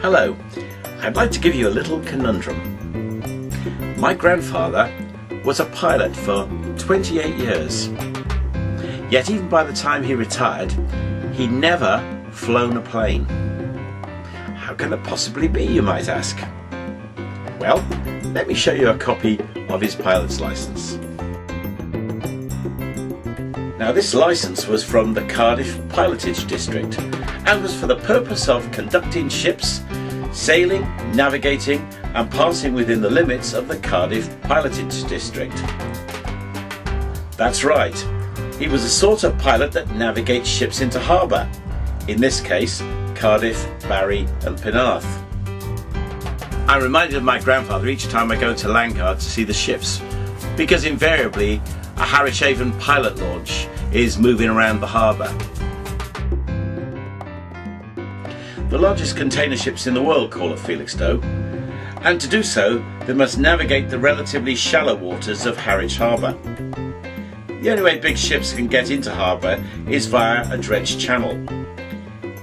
Hello, I'd like to give you a little conundrum. My grandfather was a pilot for 28 years, yet even by the time he retired, he'd never flown a plane. How can that possibly be, you might ask? Well, let me show you a copy of his pilot's license. Now, this license was from the Cardiff Pilotage District and was for the purpose of conducting ships, sailing, navigating and passing within the limits of the Cardiff Pilotage District. That's right, he was the sort of pilot that navigates ships into harbour, in this case Cardiff, Barry and Penarth. I'm reminded of my grandfather each time I go to Landguard to see the ships, because invariably a Harwich Avon pilot launch is moving around the harbour. The largest container ships in the world call at Felixstowe, and to do so they must navigate the relatively shallow waters of Harwich Harbour. The only way big ships can get into harbour is via a dredged channel.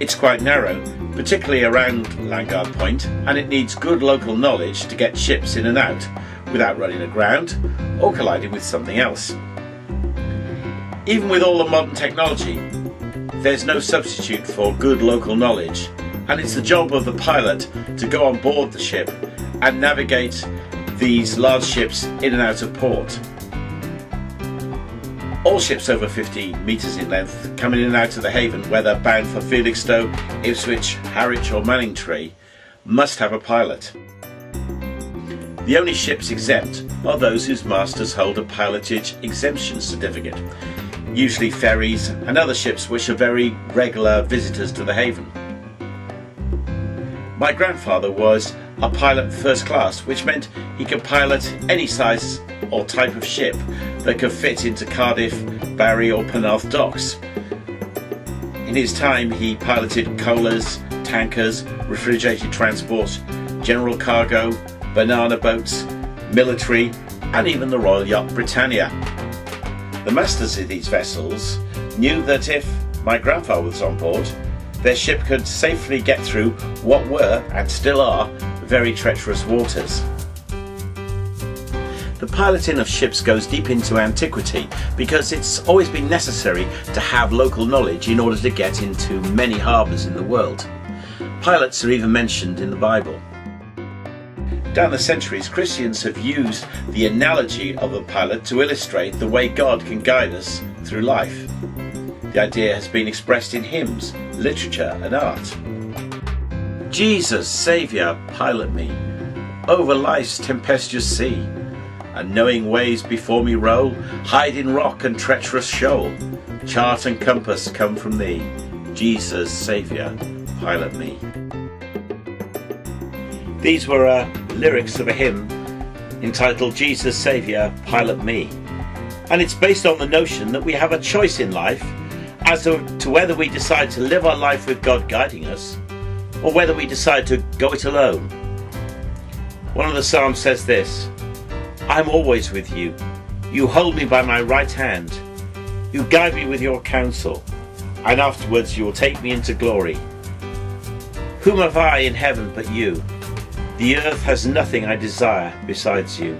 It's quite narrow, particularly around Landguard Point, and it needs good local knowledge to get ships in and out without running aground or colliding with something else. Even with all the modern technology, there's no substitute for good local knowledge, and it's the job of the pilot to go on board the ship and navigate these large ships in and out of port. All ships over 50 metres in length coming in and out of the haven, whether bound for Felixstowe, Ipswich, Harwich or Manningtree, must have a pilot. The only ships exempt are those whose masters hold a pilotage exemption certificate, usually ferries and other ships which are very regular visitors to the haven. My grandfather was a pilot first class, which meant he could pilot any size or type of ship that could fit into Cardiff, Barry or Penarth docks. In his time he piloted coalers, tankers, refrigerated transport, general cargo, banana boats, military and even the Royal Yacht Britannia. The masters of these vessels knew that if my grandfather was on board, their ship could safely get through what were, and still are, very treacherous waters. The piloting of ships goes deep into antiquity because it's always been necessary to have local knowledge in order to get into many harbours in the world. Pilots are even mentioned in the Bible. Down the centuries, Christians have used the analogy of a pilot to illustrate the way God can guide us through life. The idea has been expressed in hymns, literature and art. Jesus, Saviour, pilot me over life's tempestuous sea, and knowing ways before me roll, hide in rock and treacherous shoal. Chart and compass come from thee, Jesus, Saviour, pilot me. These were lyrics of a hymn entitled Jesus, Saviour, pilot me, and it's based on the notion that we have a choice in life as to whether we decide to live our life with God guiding us or whether we decide to go it alone. One of the Psalms says this: I'm always with you, you hold me by my right hand, you guide me with your counsel, and afterwards you will take me into glory. Whom have I in heaven but you? The earth has nothing I desire besides you.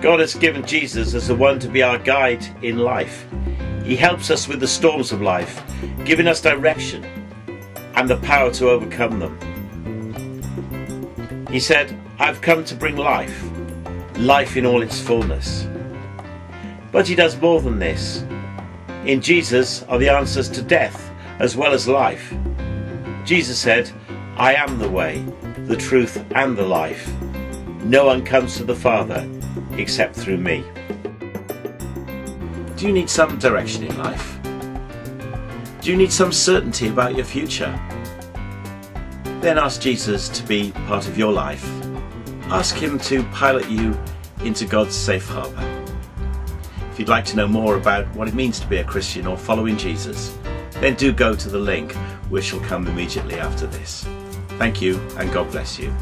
God has given Jesus as the one to be our guide in life. He helps us with the storms of life, giving us direction and the power to overcome them. He said, I've come to bring life, life in all its fullness. But he does more than this. In Jesus are the answers to death as well as life. Jesus said, I am the way, the truth and the life. No one comes to the Father except through me. Do you need some direction in life? Do you need some certainty about your future? Then ask Jesus to be part of your life. Ask him to pilot you into God's safe harbour. If you'd like to know more about what it means to be a Christian or following Jesus, then do go to the link which will come immediately after this. Thank you and God bless you.